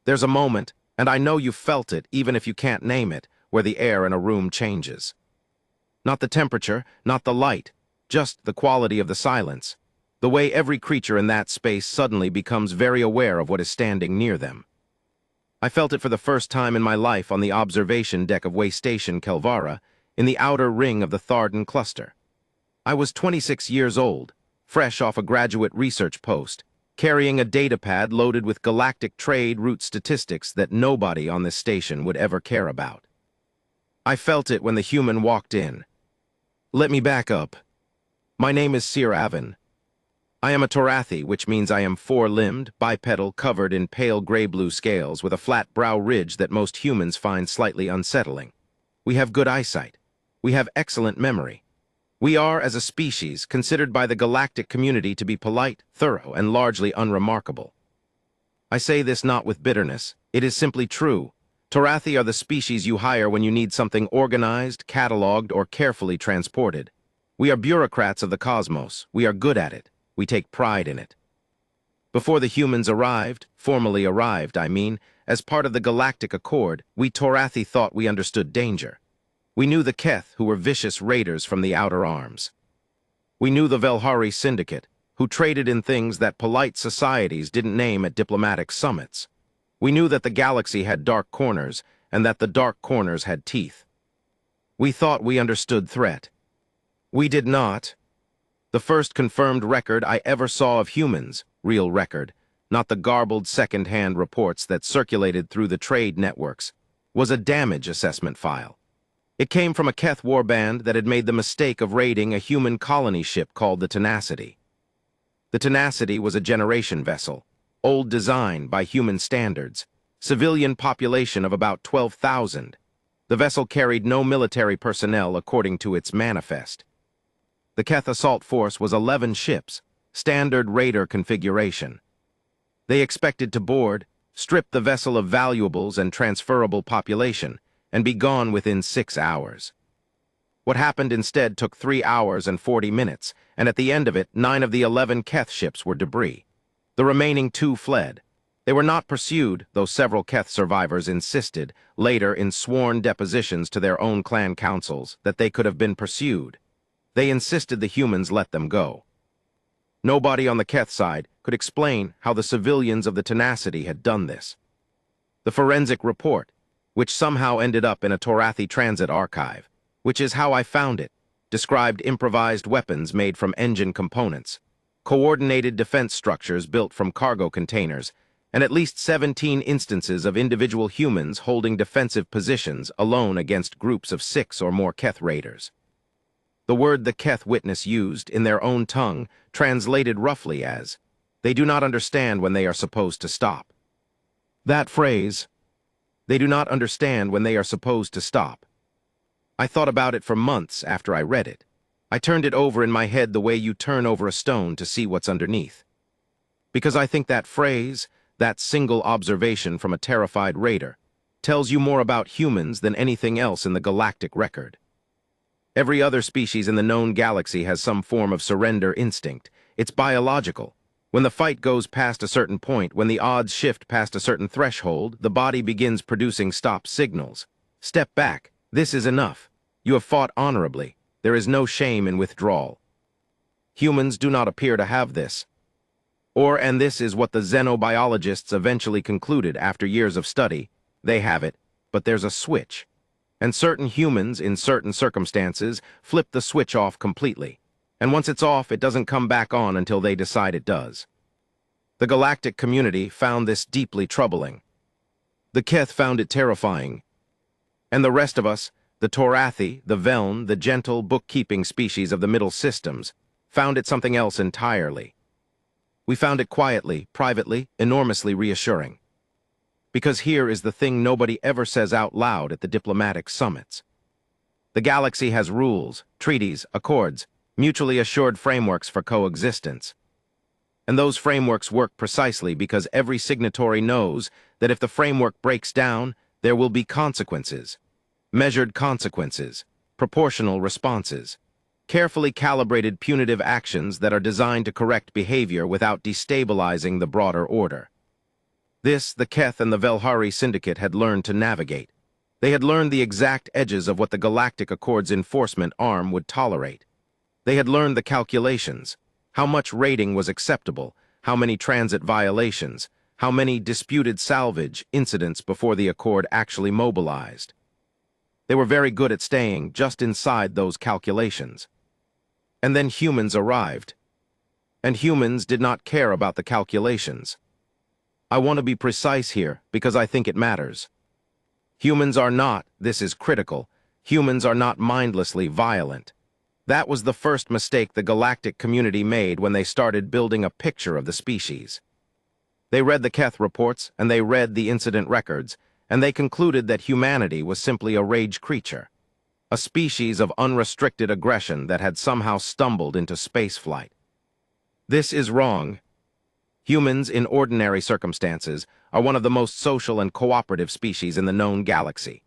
There's a moment, and I know you've felt it even if you can't name it, where the air in a room changes. Not the temperature, not the light, just the quality of the silence. The way every creature in that space suddenly becomes very aware of what is standing near them. I felt it for the first time in my life on the observation deck of Way Station Kelvara, in the outer ring of the Tharden cluster. I was 26 years old, fresh off a graduate research post, carrying a datapad loaded with galactic trade route statistics that nobody on this station would ever care about. I felt it when the human walked in. Let me back up. My name is Sir Avon. I am a Torathi, which means I am four-limbed, bipedal, covered in pale gray-blue scales with a flat brow ridge that most humans find slightly unsettling. We have good eyesight. We have excellent memory. We are, as a species, considered by the galactic community to be polite, thorough, and largely unremarkable. I say this not with bitterness. It is simply true. Torathi are the species you hire when you need something organized, cataloged, or carefully transported. We are bureaucrats of the cosmos. We are good at it. We take pride in it. Before the humans arrived, formally arrived, I mean, as part of the Galactic Accord, we Torathi thought we understood danger. We knew the Keth, who were vicious raiders from the outer arms. We knew the Velhari Syndicate, who traded in things that polite societies didn't name at diplomatic summits. We knew that the galaxy had dark corners, and that the dark corners had teeth. We thought we understood threat. We did not. The first confirmed record I ever saw of humans, real record, not the garbled second-hand reports that circulated through the trade networks, was a damage assessment file. It came from a Keth warband that had made the mistake of raiding a human colony ship called the Tenacity. The Tenacity was a generation vessel, old design by human standards, civilian population of about 12,000. The vessel carried no military personnel according to its manifest. The Keth assault force was 11 ships, standard raider configuration. They expected to board, strip the vessel of valuables and transferable population, and be gone within 6 hours. What happened instead took 3 hours and 40 minutes, and at the end of it, 9 of the 11 Keth ships were debris. The remaining 2 fled. They were not pursued, though several Keth survivors insisted, later in sworn depositions to their own clan councils, that they could have been pursued. They insisted the humans let them go. Nobody on the Keth side could explain how the civilians of the Tenacity had done this. The forensic report, which somehow ended up in a Torathi transit archive, which is how I found it, described improvised weapons made from engine components, coordinated defense structures built from cargo containers, and at least 17 instances of individual humans holding defensive positions alone against groups of 6 or more Keth raiders. The word the Keth witness used, in their own tongue, translated roughly as, "They do not understand when they are supposed to stop." That phrase, "They do not understand when they are supposed to stop." I thought about it for months after I read it. I turned it over in my head the way you turn over a stone to see what's underneath. Because I think that phrase, that single observation from a terrified raider, tells you more about humans than anything else in the galactic record. Every other species in the known galaxy has some form of surrender instinct. It's biological. When the fight goes past a certain point, when the odds shift past a certain threshold, the body begins producing stop signals. Step back. This is enough. You have fought honorably. There is no shame in withdrawal. Humans do not appear to have this. And this is what the xenobiologists eventually concluded after years of study, they have it, but there's a switch. And certain humans, in certain circumstances, flip the switch off completely. And once it's off, it doesn't come back on until they decide it does. The galactic community found this deeply troubling. The Keth found it terrifying. And the rest of us, the Torathi, the Veln, the gentle bookkeeping species of the Middle Systems, found it something else entirely. We found it quietly, privately, enormously reassuring. Because here is the thing nobody ever says out loud at the diplomatic summits. The galaxy has rules, treaties, accords, mutually assured frameworks for coexistence. And those frameworks work precisely because every signatory knows that if the framework breaks down, there will be consequences. Measured consequences, proportional responses, carefully calibrated punitive actions that are designed to correct behavior without destabilizing the broader order. This, the Keth and the Velhari Syndicate had learned to navigate. They had learned the exact edges of what the Galactic Accord's enforcement arm would tolerate. They had learned the calculations, how much raiding was acceptable, how many transit violations, how many disputed salvage incidents before the Accord actually mobilized. They were very good at staying just inside those calculations. And then humans arrived. And humans did not care about the calculations. I want to be precise here because I think it matters. Humans are not, this is critical, humans are not mindlessly violent. That was the first mistake the galactic community made when they started building a picture of the species. They read the Keth reports and they read the incident records, and they concluded that humanity was simply a rage creature, a species of unrestricted aggression that had somehow stumbled into spaceflight. This is wrong. Humans, in ordinary circumstances, are one of the most social and cooperative species in the known galaxy.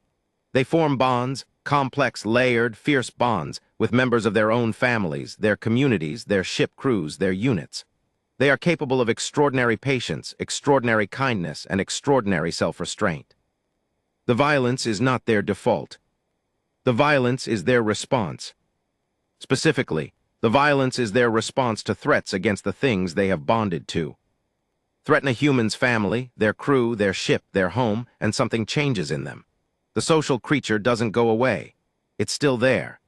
They form bonds, complex, layered, fierce bonds, with members of their own families, their communities, their ship crews, their units. They are capable of extraordinary patience, extraordinary kindness, and extraordinary self-restraint. The violence is not their default. The violence is their response. Specifically, the violence is their response to threats against the things they have bonded to. Threaten a human's family, their crew, their ship, their home, and something changes in them. The social creature doesn't go away. It's still there.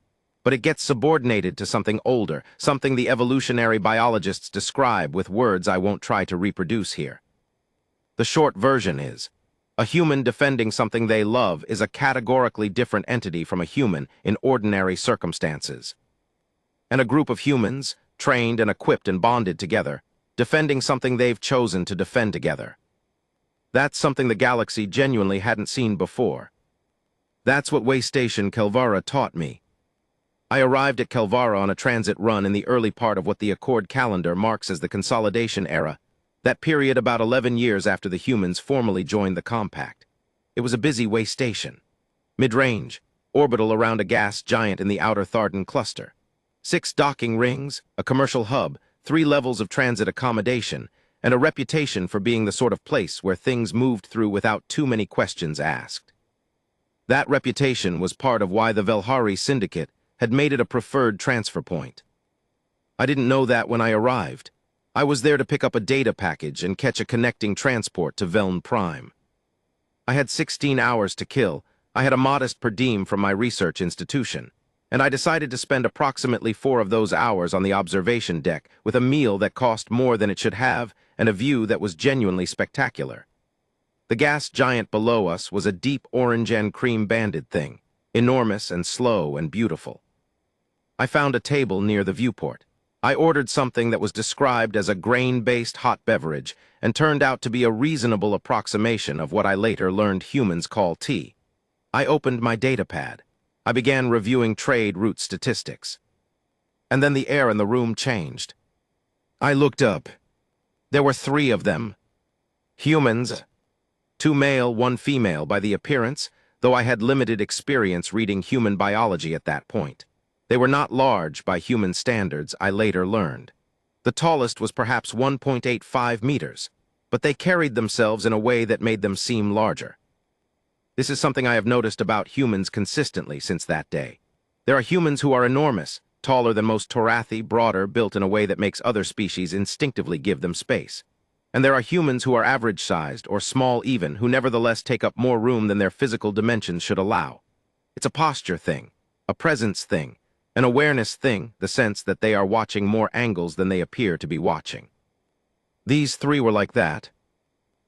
But it gets subordinated to something older, something the evolutionary biologists describe with words I won't try to reproduce here. The short version is, a human defending something they love is a categorically different entity from a human in ordinary circumstances. And a group of humans, trained and equipped and bonded together, defending something they've chosen to defend together. That's something the galaxy genuinely hadn't seen before. That's what Way Station Kelvara taught me. I arrived at Kelvara on a transit run in the early part of what the Accord calendar marks as the Consolidation Era, that period about 11 years after the humans formally joined the Compact. It was a busy way station. Mid-range, orbital around a gas giant in the outer Thardan cluster. 6 docking rings, a commercial hub, 3 levels of transit accommodation, and a reputation for being the sort of place where things moved through without too many questions asked. That reputation was part of why the Velhari Syndicate had made it a preferred transfer point. I didn't know that when I arrived. I was there to pick up a data package and catch a connecting transport to Veln Prime. I had 16 hours to kill. I had a modest per diem from my research institution, and I decided to spend approximately 4 of those hours on the observation deck with a meal that cost more than it should have and a view that was genuinely spectacular. The gas giant below us was a deep orange and cream banded thing, enormous and slow and beautiful. I found a table near the viewport. I ordered something that was described as a grain-based hot beverage and turned out to be a reasonable approximation of what I later learned humans call tea. I opened my datapad. I began reviewing trade route statistics. And then the air in the room changed. I looked up. There were 3 of them. Humans. 2 male, 1 female by the appearance, though I had limited experience reading human biology at that point. They were not large by human standards, I later learned. The tallest was perhaps 1.85 meters, but they carried themselves in a way that made them seem larger. This is something I have noticed about humans consistently since that day. There are humans who are enormous, taller than most Torathi, broader, built in a way that makes other species instinctively give them space. And there are humans who are average-sized, or small even, who nevertheless take up more room than their physical dimensions should allow. It's a posture thing, a presence thing, an awareness thing, the sense that they are watching more angles than they appear to be watching. These 3 were like that.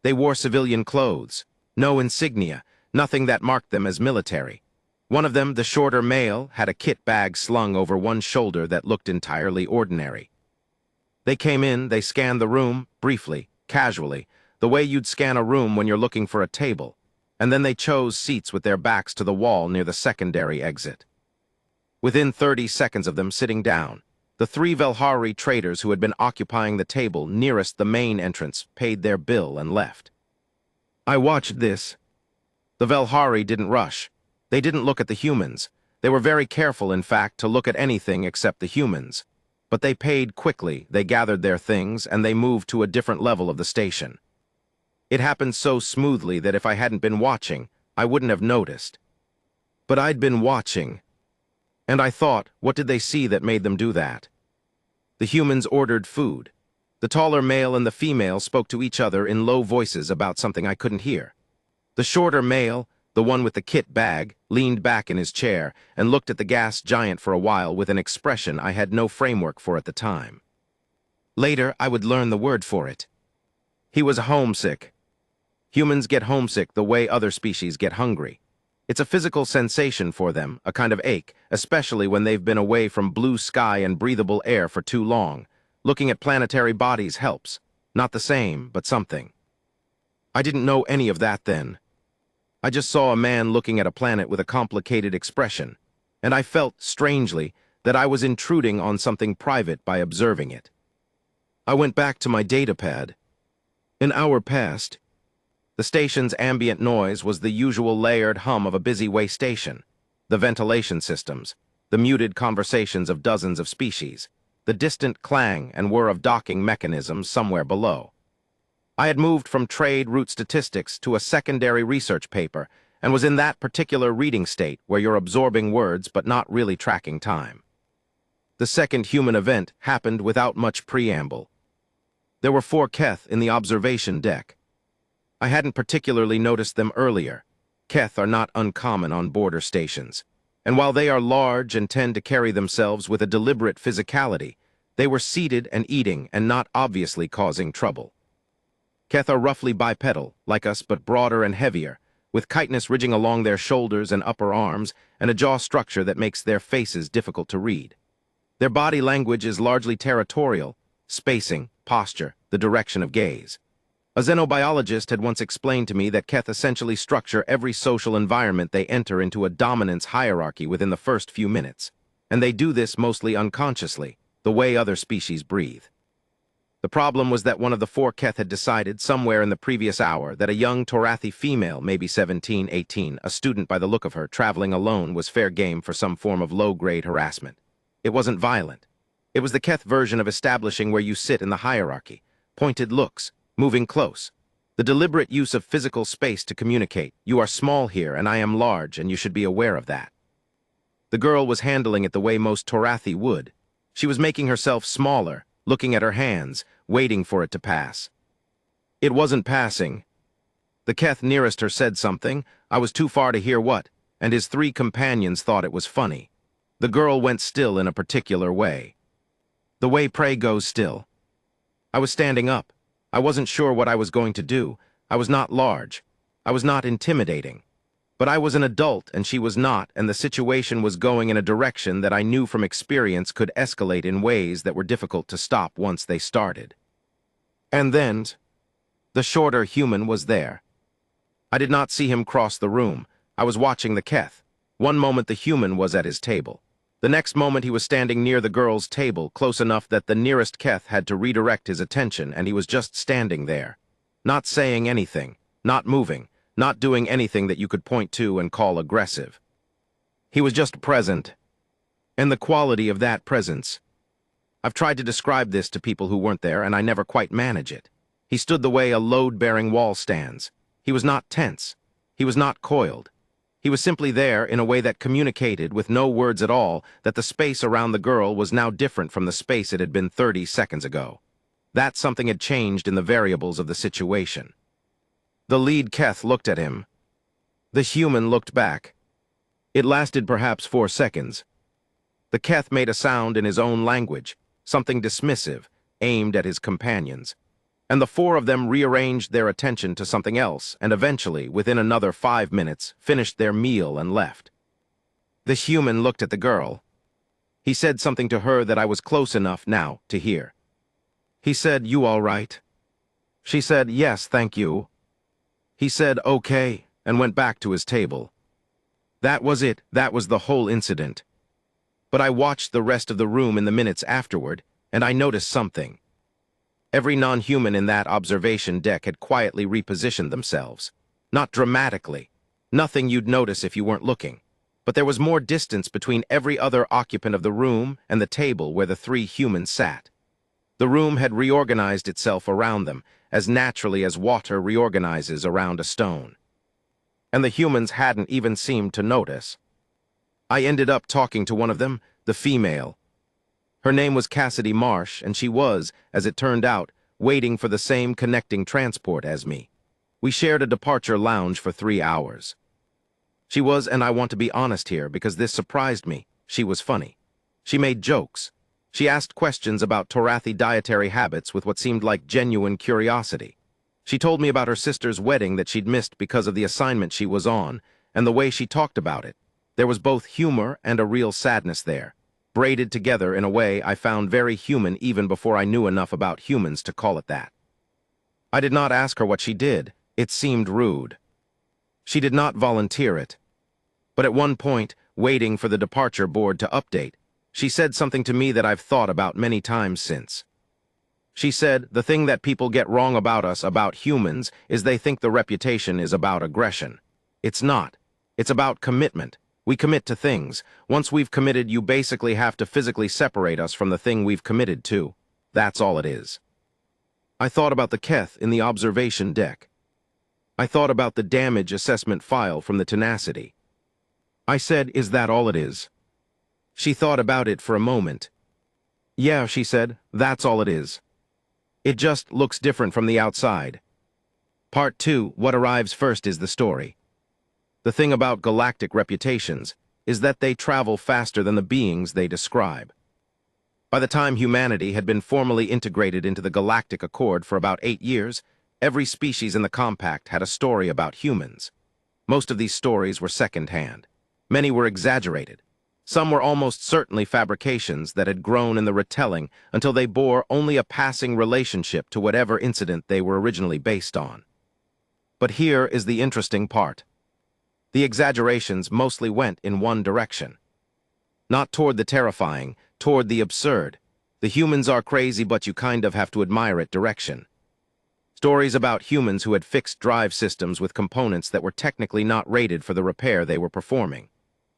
They wore civilian clothes, no insignia, nothing that marked them as military. One of them, the shorter male, had a kit bag slung over one shoulder that looked entirely ordinary. They came in, they scanned the room, briefly, casually, the way you'd scan a room when you're looking for a table, and then they chose seats with their backs to the wall near the secondary exit. Within 30 seconds of them sitting down, the 3 Velhari traders who had been occupying the table nearest the main entrance paid their bill and left. I watched this. The Velhari didn't rush. They didn't look at the humans. They were very careful, in fact, to look at anything except the humans. But they paid quickly, they gathered their things, and they moved to a different level of the station. It happened so smoothly that if I hadn't been watching, I wouldn't have noticed. But I'd been watching, and I thought, what did they see that made them do that? The humans ordered food. The taller male and the female spoke to each other in low voices about something I couldn't hear. The shorter male, the one with the kit bag, leaned back in his chair and looked at the gas giant for a while with an expression I had no framework for at the time. Later, I would learn the word for it. He was homesick. Humans get homesick the way other species get hungry. It's a physical sensation for them, a kind of ache, especially when they've been away from blue sky and breathable air for too long. Looking at planetary bodies helps. Not the same, but something. I didn't know any of that then. I just saw a man looking at a planet with a complicated expression, and I felt, strangely, that I was intruding on something private by observing it. I went back to my datapad. An hour passed. The station's ambient noise was the usual layered hum of a busy way station, the ventilation systems, the muted conversations of dozens of species, the distant clang and whir of docking mechanisms somewhere below. I had moved from trade route statistics to a secondary research paper and was in that particular reading state where you're absorbing words but not really tracking time. The second human event happened without much preamble. There were 4 Keth in the observation deck. I hadn't particularly noticed them earlier. Keth are not uncommon on border stations, and while they are large and tend to carry themselves with a deliberate physicality, they were seated and eating and not obviously causing trouble. Keth are roughly bipedal, like us but broader and heavier, with chitinous ridging along their shoulders and upper arms, and a jaw structure that makes their faces difficult to read. Their body language is largely territorial, spacing, posture, the direction of gaze. A xenobiologist had once explained to me that Keth essentially structure every social environment they enter into a dominance hierarchy within the first few minutes, and they do this mostly unconsciously, the way other species breathe. The problem was that one of the 4 Keth had decided somewhere in the previous hour that a young Torathi female, maybe 17, 18, a student by the look of her, traveling alone was fair game for some form of low-grade harassment. It wasn't violent. It was the Keth version of establishing where you sit in the hierarchy, pointed looks, moving close. The deliberate use of physical space to communicate, you are small here and I am large and you should be aware of that. The girl was handling it the way most Torathi would. She was making herself smaller, looking at her hands, waiting for it to pass. It wasn't passing. The Keth nearest her said something, I was too far to hear what, and his 3 companions thought it was funny. The girl went still in a particular way. The way prey goes still. I was standing up. I wasn't sure what I was going to do. I was not large. I was not intimidating. But I was an adult and she was not, and the situation was going in a direction that I knew from experience could escalate in ways that were difficult to stop once they started. And then, the shorter human was there. I did not see him cross the room. I was watching the Keth. One moment the human was at his table. The next moment he was standing near the girl's table, close enough that the nearest Keth had to redirect his attention, and he was just standing there. Not saying anything, not moving, not doing anything that you could point to and call aggressive. He was just present. And the quality of that presence. I've tried to describe this to people who weren't there, and I never quite manage it. He stood the way a load-bearing wall stands. He was not tense. He was not coiled. He was simply there in a way that communicated, with no words at all, that the space around the girl was now different from the space it had been 30 seconds ago. That something had changed in the variables of the situation. The lead Keth looked at him. The human looked back. It lasted perhaps 4 seconds. The Keth made a sound in his own language, something dismissive, aimed at his companions. And the 4 of them rearranged their attention to something else, and eventually, within another 5 minutes, finished their meal and left. The human looked at the girl. He said something to her that I was close enough now to hear. He said, "You all right?" She said, "Yes, thank you." He said, "Okay," and went back to his table. That was it. That was the whole incident. But I watched the rest of the room in the minutes afterward, and I noticed something. Every non-human in that observation deck had quietly repositioned themselves. Not dramatically. Nothing you'd notice if you weren't looking. But there was more distance between every other occupant of the room and the table where the 3 humans sat. The room had reorganized itself around them, as naturally as water reorganizes around a stone. And the humans hadn't even seemed to notice. I ended up talking to one of them, the female. Her name was Cassidy Marsh, and she was, as it turned out, waiting for the same connecting transport as me. We shared a departure lounge for 3 hours. She was, and I want to be honest here because this surprised me, she was funny. She made jokes. She asked questions about Torathi dietary habits with what seemed like genuine curiosity. She told me about her sister's wedding that she'd missed because of the assignment she was on, and the way she talked about it. There was both humor and a real sadness there, braided together in a way I found very human even before I knew enough about humans to call it that. I did not ask her what she did. It seemed rude. She did not volunteer it. But at one point, waiting for the departure board to update, she said something to me that I've thought about many times since. She said, the thing that people get wrong about us, about humans, is they think the reputation is about aggression. It's not. It's about commitment. We commit to things. Once we've committed, you basically have to physically separate us from the thing we've committed to. That's all it is. I thought about the Keth in the observation deck. I thought about the damage assessment file from the Tenacity. I said, is that all it is? She thought about it for a moment. Yeah, she said, that's all it is. It just looks different from the outside. Part 2, what arrives first is the story. The thing about galactic reputations is that they travel faster than the beings they describe. By the time humanity had been formally integrated into the Galactic Accord for about 8 years, every species in the compact had a story about humans. Most of these stories were second-hand. Many were exaggerated. Some were almost certainly fabrications that had grown in the retelling until they bore only a passing relationship to whatever incident they were originally based on. But here is the interesting part. The exaggerations mostly went in one direction. Not toward the terrifying, toward the absurd. The humans are crazy but you kind of have to admire it direction. Stories about humans who had fixed drive systems with components that were technically not rated for the repair they were performing.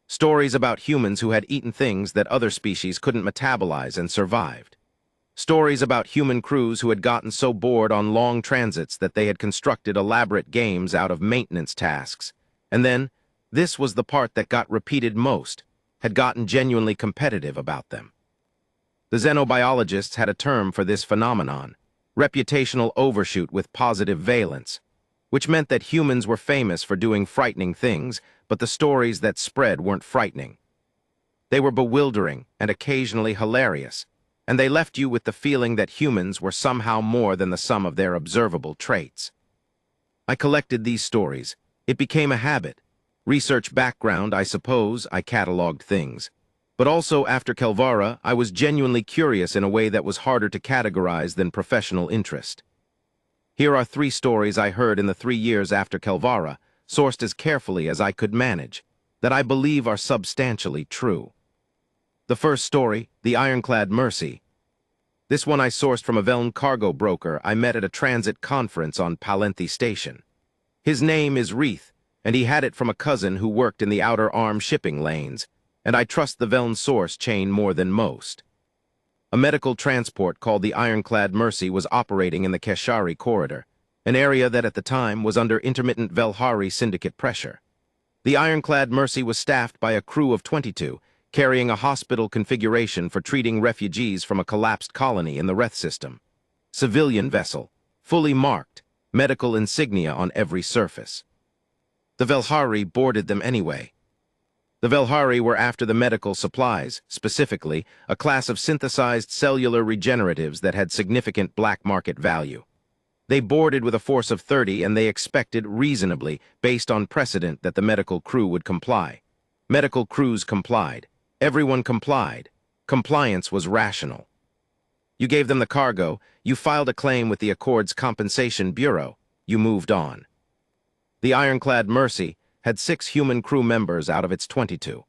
Stories about humans who had eaten things that other species couldn't metabolize and survived. Stories about human crews who had gotten so bored on long transits that they had constructed elaborate games out of maintenance tasks. And then, this was the part that got repeated most, had gotten genuinely competitive about them. The xenobiologists had a term for this phenomenon, reputational overshoot with positive valence, which meant that humans were famous for doing frightening things, but the stories that spread weren't frightening. They were bewildering and occasionally hilarious, and they left you with the feeling that humans were somehow more than the sum of their observable traits. I collected these stories. It became a habit. Research background, I suppose, I cataloged things. But also, after Kelvara, I was genuinely curious in a way that was harder to categorize than professional interest. Here are 3 stories I heard in the 3 years after Kelvara, sourced as carefully as I could manage, that I believe are substantially true. The first story, the Ironclad Mercy. This one I sourced from a Veln cargo broker I met at a transit conference on Palenthi Station. His name is Reith, and he had it from a cousin who worked in the outer arm shipping lanes, and I trust the Veln source chain more than most. A medical transport called the Ironclad Mercy was operating in the Keshari corridor, an area that at the time was under intermittent Velhari syndicate pressure. The Ironclad Mercy was staffed by a crew of 22, carrying a hospital configuration for treating refugees from a collapsed colony in the Reth system. Civilian vessel, fully marked, medical insignia on every surface. The Velhari boarded them anyway. The Velhari were after the medical supplies, specifically, a class of synthesized cellular regeneratives that had significant black market value. They boarded with a force of 30 and they expected reasonably, based on precedent, that the medical crew would comply. Medical crews complied. Everyone complied. Compliance was rational. You gave them the cargo, you filed a claim with the Accord's Compensation Bureau, you moved on. The Ironclad Mercy had 6 human crew members out of its 22.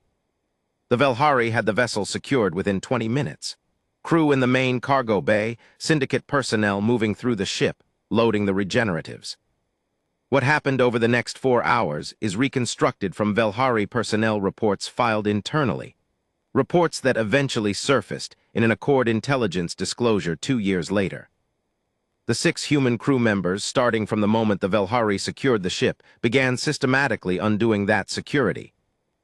The Velhari had the vessel secured within 20 minutes. Crew in the main cargo bay, syndicate personnel moving through the ship, loading the regeneratives. What happened over the next 4 hours is reconstructed from Velhari personnel reports filed internally. Reports that eventually surfaced, in an Accord intelligence disclosure 2 years later. The 6 human crew members, starting from the moment the Velhari secured the ship, began systematically undoing that security.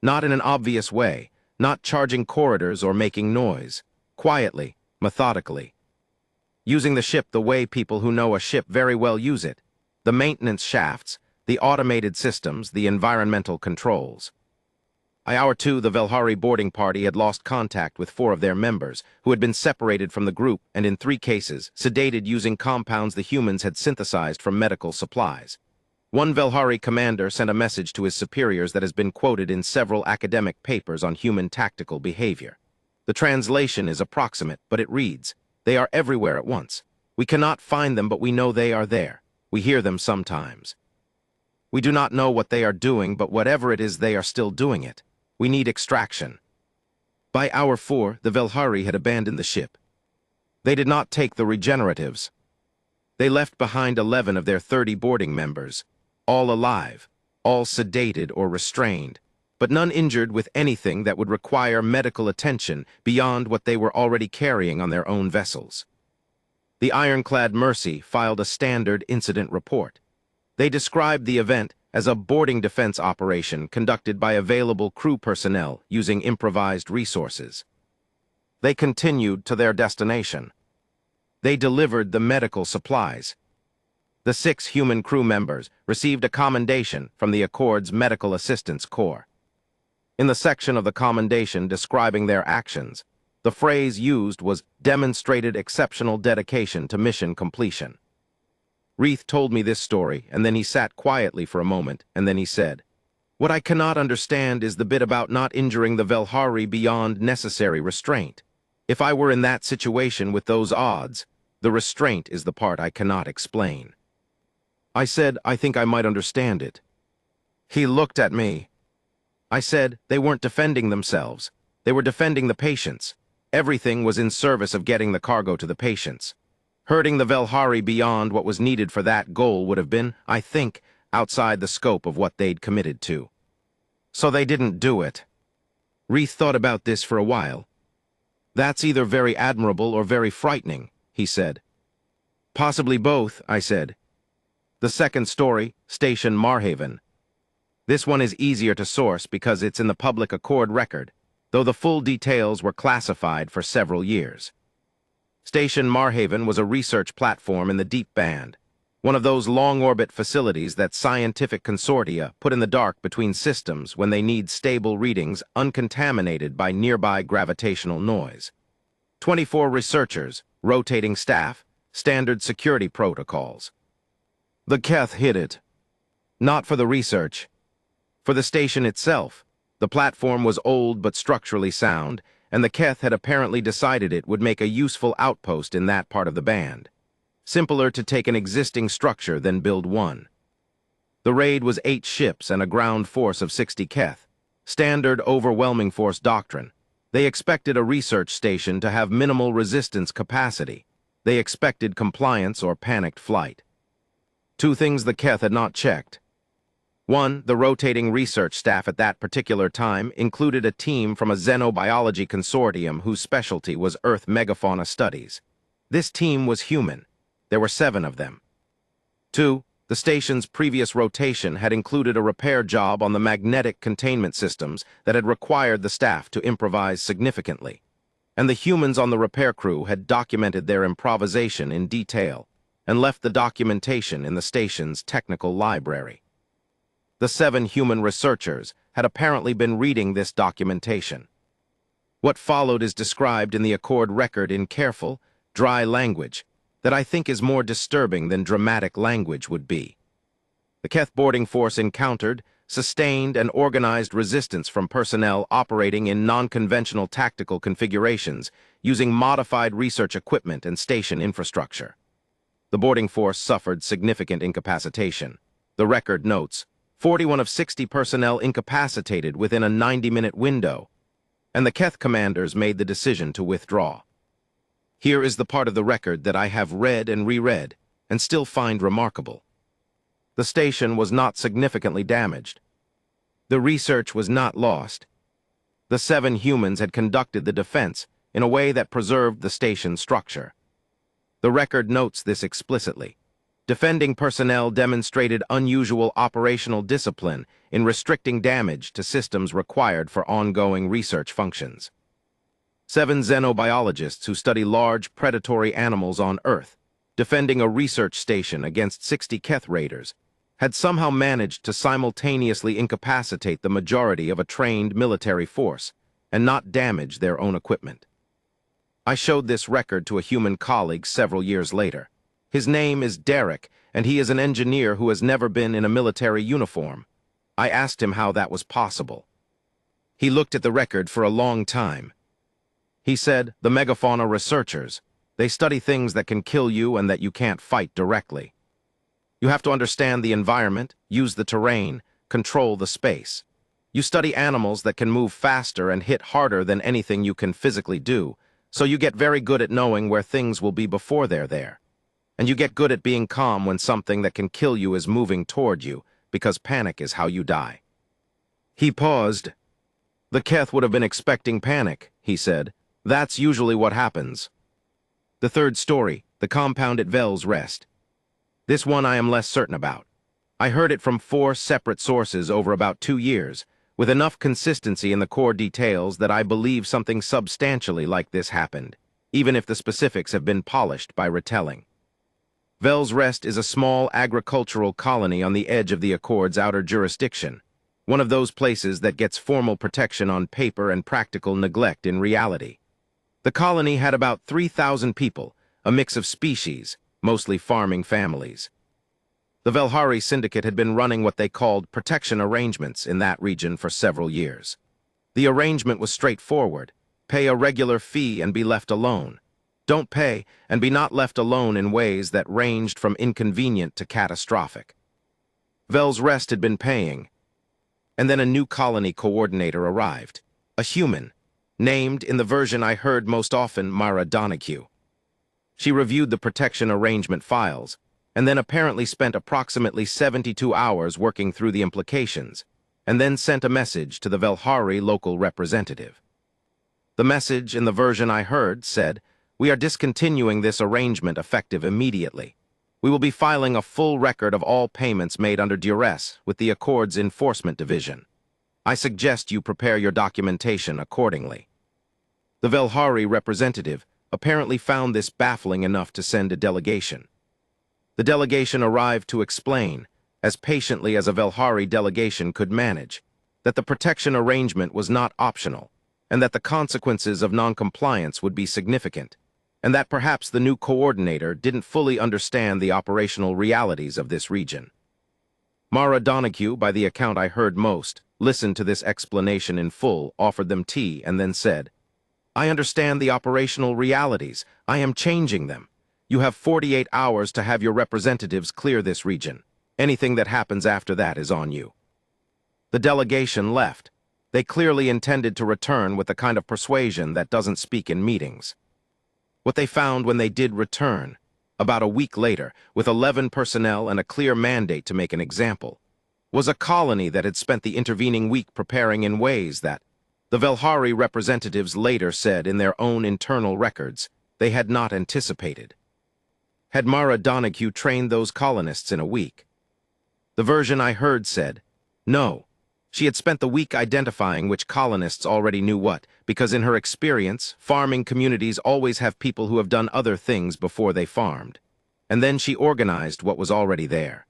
Not in an obvious way, not charging corridors or making noise. Quietly, methodically. Using the ship the way people who know a ship very well use it. The maintenance shafts, the automated systems, the environmental controls. By hour 2, the Velhari boarding party had lost contact with 4 of their members, who had been separated from the group and, in 3 cases, sedated using compounds the humans had synthesized from medical supplies. One Velhari commander sent a message to his superiors that has been quoted in several academic papers on human tactical behavior. The translation is approximate, but it reads, "They are everywhere at once. We cannot find them, but we know they are there. We hear them sometimes. We do not know what they are doing, but whatever it is, they are still doing it. We need extraction." By hour 4, the Velhari had abandoned the ship. They did not take the regeneratives. They left behind 11 of their 30 boarding members, all alive, all sedated or restrained, but none injured with anything that would require medical attention beyond what they were already carrying on their own vessels. The ironclad Mercy filed a standard incident report. They described the event as a boarding defense operation conducted by available crew personnel using improvised resources. They continued to their destination. They delivered the medical supplies. The 6 human crew members received a commendation from the Accord's Medical Assistance Corps. In the section of the commendation describing their actions, the phrase used was "demonstrated exceptional dedication to mission completion." Reith told me this story, and then he sat quietly for a moment, and then he said, "What I cannot understand is the bit about not injuring the Velhari beyond necessary restraint. If I were in that situation with those odds, the restraint is the part I cannot explain." I said, "I think I might understand it." He looked at me. I said, "They weren't defending themselves. They were defending the patients. Everything was in service of getting the cargo to the patients. Hurting the Velhari beyond what was needed for that goal would have been, I think, outside the scope of what they'd committed to. So they didn't do it." Reith thought about this for a while. "That's either very admirable or very frightening," he said. "Possibly both," I said. The second story, Station Marhaven. This one is easier to source because it's in the public Accord record, though the full details were classified for several years. Station Marhaven was a research platform in the deep band, one of those long-orbit facilities that scientific consortia put in the dark between systems when they need stable readings uncontaminated by nearby gravitational noise. 24 researchers, rotating staff, standard security protocols. The Keth hid it. Not for the research. For the station itself. The platform was old but structurally sound, and the Keth had apparently decided it would make a useful outpost in that part of the band. Simpler to take an existing structure than build one. The raid was 8 ships and a ground force of 60 Keth. Standard overwhelming force doctrine. They expected a research station to have minimal resistance capacity. They expected compliance or panicked flight. 2 things the Keth had not checked. 1, the rotating research staff at that particular time included a team from a xenobiology consortium whose specialty was Earth megafauna studies. This team was human. There were 7 of them. 2, the station's previous rotation had included a repair job on the magnetic containment systems that had required the staff to improvise significantly. And the humans on the repair crew had documented their improvisation in detail and left the documentation in the station's technical library. The 7 human researchers had apparently been reading this documentation. What followed is described in the Accord record in careful, dry language that I think is more disturbing than dramatic language would be. The Keth boarding force encountered, sustained, and organized resistance from personnel operating in non-conventional tactical configurations using modified research equipment and station infrastructure. The boarding force suffered significant incapacitation. The record notes, 41 of 60 personnel incapacitated within a 90-minute window, and the Keth commanders made the decision to withdraw. Here is the part of the record that I have read and reread, and still find remarkable. The station was not significantly damaged. The research was not lost. The 7 humans had conducted the defense, in a way that preserved the station's structure. The record notes this explicitly. Defending personnel demonstrated unusual operational discipline in restricting damage to systems required for ongoing research functions. 7 xenobiologists who study large predatory animals on Earth, defending a research station against 60 Keth raiders, had somehow managed to simultaneously incapacitate the majority of a trained military force and not damage their own equipment. I showed this record to a human colleague several years later. His name is Derek, and he is an engineer who has never been in a military uniform. I asked him how that was possible. He looked at the record for a long time. He said, the megafauna researchers, they study things that can kill you and that you can't fight directly. You have to understand the environment, use the terrain, control the space. You study animals that can move faster and hit harder than anything you can physically do, so you get very good at knowing where things will be before they're there. And you get good at being calm when something that can kill you is moving toward you, because panic is how you die. He paused. The Keth would have been expecting panic, he said. That's usually what happens. The third story, the compound at Vel's Rest. This one I am less certain about. I heard it from 4 separate sources over about 2 years, with enough consistency in the core details that I believe something substantially like this happened, even if the specifics have been polished by retelling. Vel's Rest is a small agricultural colony on the edge of the Accord's outer jurisdiction, one of those places that gets formal protection on paper and practical neglect in reality. The colony had about 3,000 people, a mix of species, mostly farming families. The Velhari Syndicate had been running what they called protection arrangements in that region for several years. The arrangement was straightforward: pay a regular fee and be left alone. Don't pay and be not left alone in ways that ranged from inconvenient to catastrophic. Vel's Rest had been paying, and then a new colony coordinator arrived, a human, named, in the version I heard most often, Mara Donahue. She reviewed the protection arrangement files, and then apparently spent approximately 72 hours working through the implications, and then sent a message to the Velhari local representative. The message, in the version I heard, said, "We are discontinuing this arrangement effective immediately. We will be filing a full record of all payments made under duress with the Accord's Enforcement Division. I suggest you prepare your documentation accordingly." The Velhari representative apparently found this baffling enough to send a delegation. The delegation arrived to explain, as patiently as a Velhari delegation could manage, that the protection arrangement was not optional, and that the consequences of noncompliance would be significant, and that perhaps the new coordinator didn't fully understand the operational realities of this region. Mara Donahue, by the account I heard most, listened to this explanation in full, offered them tea, and then said, "I understand the operational realities. I am changing them. You have 48 hours to have your representatives clear this region. Anything that happens after that is on you." The delegation left. They clearly intended to return with the kind of persuasion that doesn't speak in meetings. What they found when they did return, about a week later, with 11 personnel and a clear mandate to make an example, was a colony that had spent the intervening week preparing in ways that, the Velhari representatives later said in their own internal records, they had not anticipated. Had Mara Donahue trained those colonists in a week? The version I heard said, no. She had spent the week identifying which colonists already knew what, because in her experience, farming communities always have people who have done other things before they farmed. And then she organized what was already there.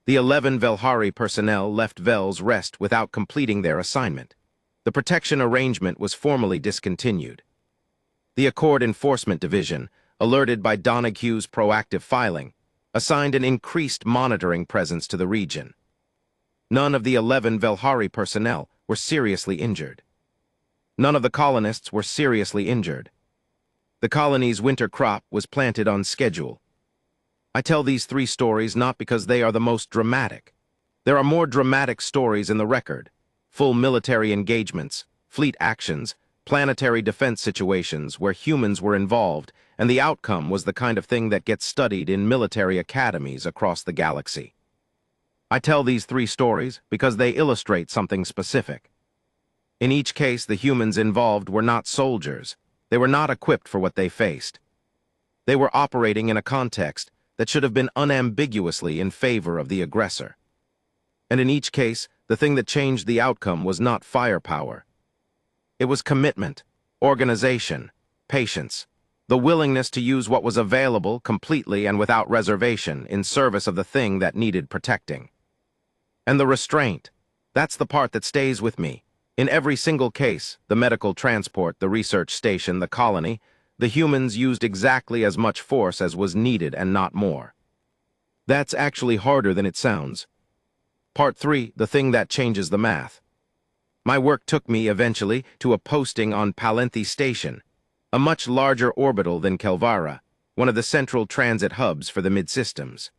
The 11 Velhari personnel left Vel's Rest without completing their assignment. The protection arrangement was formally discontinued. The Accord Enforcement Division, alerted by Donahue's proactive filing, assigned an increased monitoring presence to the region. None of the 11 Velhari personnel were seriously injured. None of the colonists were seriously injured. The colony's winter crop was planted on schedule. I tell these 3 stories not because they are the most dramatic. There are more dramatic stories in the record: full military engagements, fleet actions, planetary defense situations where humans were involved, and the outcome was the kind of thing that gets studied in military academies across the galaxy. I tell these 3 stories because they illustrate something specific. In each case, the humans involved were not soldiers. They were not equipped for what they faced. They were operating in a context that should have been unambiguously in favor of the aggressor. And in each case, the thing that changed the outcome was not firepower. It was commitment, organization, patience, the willingness to use what was available completely and without reservation in service of the thing that needed protecting. And the restraint, that's the part that stays with me. In every single case, the medical transport, the research station, the colony, the humans used exactly as much force as was needed and not more. That's actually harder than it sounds. Part 3, the thing that changes the math. My work took me, eventually, to a posting on Palenthi Station, a much larger orbital than Kelvara, one of the central transit hubs for the mid-systems.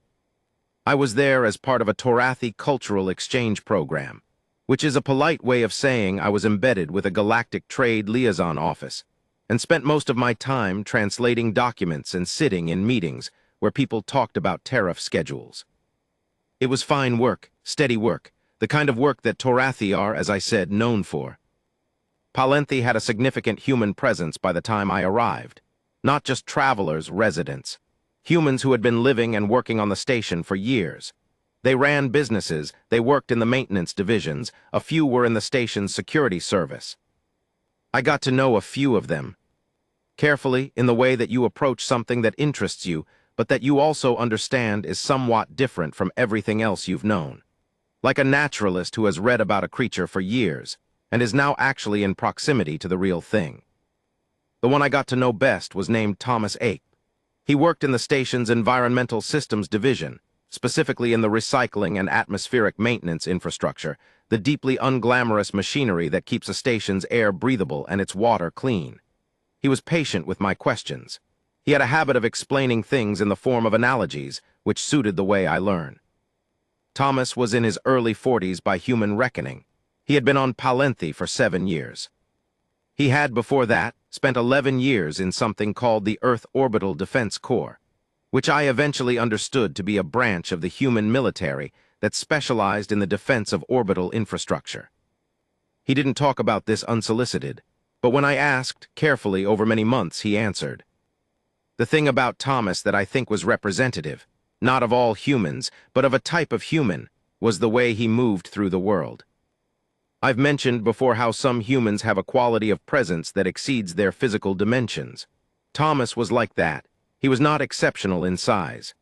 I was there as part of a Torathi cultural exchange program, which is a polite way of saying I was embedded with a galactic trade liaison office, and spent most of my time translating documents and sitting in meetings where people talked about tariff schedules. It was fine work, steady work, the kind of work that Torathi are, as I said, known for. Palenthi had a significant human presence by the time I arrived. Not just travelers, residents. Humans who had been living and working on the station for years. They ran businesses, they worked in the maintenance divisions, a few were in the station's security service. I got to know a few of them. Carefully, in the way that you approach something that interests you, but that you also understand is somewhat different from everything else you've known. Like a naturalist who has read about a creature for years, and is now actually in proximity to the real thing. The one I got to know best was named Thomas Ake. He worked in the station's Environmental Systems Division, specifically in the recycling and atmospheric maintenance infrastructure, the deeply unglamorous machinery that keeps a station's air breathable and its water clean. He was patient with my questions. He had a habit of explaining things in the form of analogies, which suited the way I learn. Thomas was in his early 40s by human reckoning. He had been on Palenthi for 7 years. He had, before that, spent 11 years in something called the Earth Orbital Defense Corps, which I eventually understood to be a branch of the human military that specialized in the defense of orbital infrastructure. He didn't talk about this unsolicited, but when I asked, carefully over many months, he answered. The thing about Thomas that I think was representative, not of all humans, but of a type of human, was the way he moved through the world. I've mentioned before how some humans have a quality of presence that exceeds their physical dimensions. Thomas was like that. He was not exceptional in size.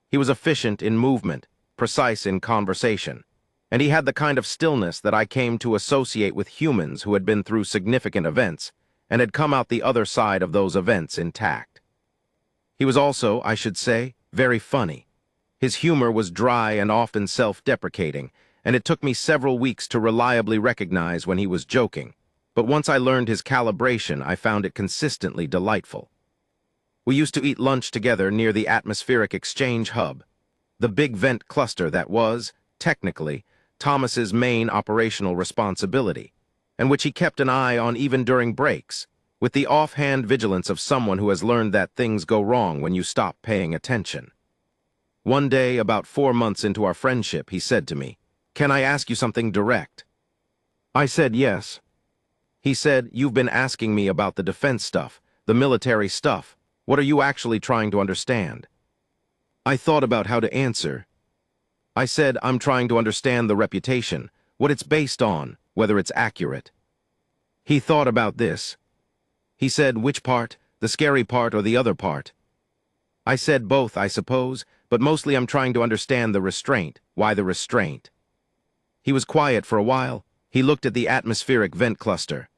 He was efficient in movement, precise in conversation, and he had the kind of stillness that I came to associate with humans who had been through significant events and had come out the other side of those events intact. He was also, I should say, very funny. His humor was dry and often self-deprecating, and it took me several weeks to reliably recognize when he was joking, but once I learned his calibration, I found it consistently delightful. We used to eat lunch together near the atmospheric exchange hub, the big vent cluster that was, technically, Thomas's main operational responsibility, and which he kept an eye on even during breaks, with the offhand vigilance of someone who has learned that things go wrong when you stop paying attention. One day, about 4 months into our friendship, he said to me, "Can I ask you something direct?" I said yes. He said, "You've been asking me about the defense stuff, the military stuff. What are you actually trying to understand?" I thought about how to answer. I said, "I'm trying to understand the reputation, what it's based on, whether it's accurate." He thought about this. He said, "Which part, the scary part or the other part?" I said, "Both, I suppose, but mostly I'm trying to understand the restraint. Why the restraint?" He was quiet for a while. He looked at the atmospheric vent cluster.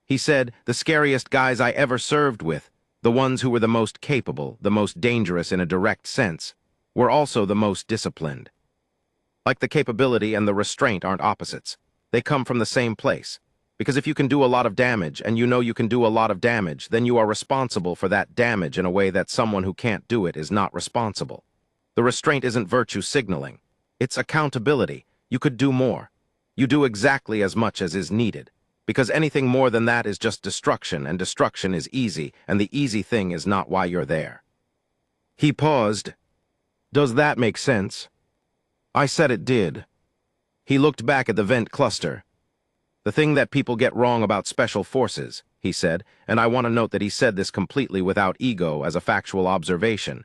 He said, "The scariest guys I ever served with, the ones who were the most capable, the most dangerous in a direct sense, were also the most disciplined." Like the capability and the restraint aren't opposites. They come from the same place. Because if you can do a lot of damage, and you know you can do a lot of damage, then you are responsible for that damage in a way that someone who can't do it is not responsible. The restraint isn't virtue signaling. It's accountability. You could do more. You do exactly as much as is needed. Because anything more than that is just destruction, and destruction is easy, and the easy thing is not why you're there. He paused. "Does that make sense?" I said it did. He looked back at the vent cluster. "The thing that people get wrong about special forces," he said, and I want to note that he said this completely without ego as a factual observation,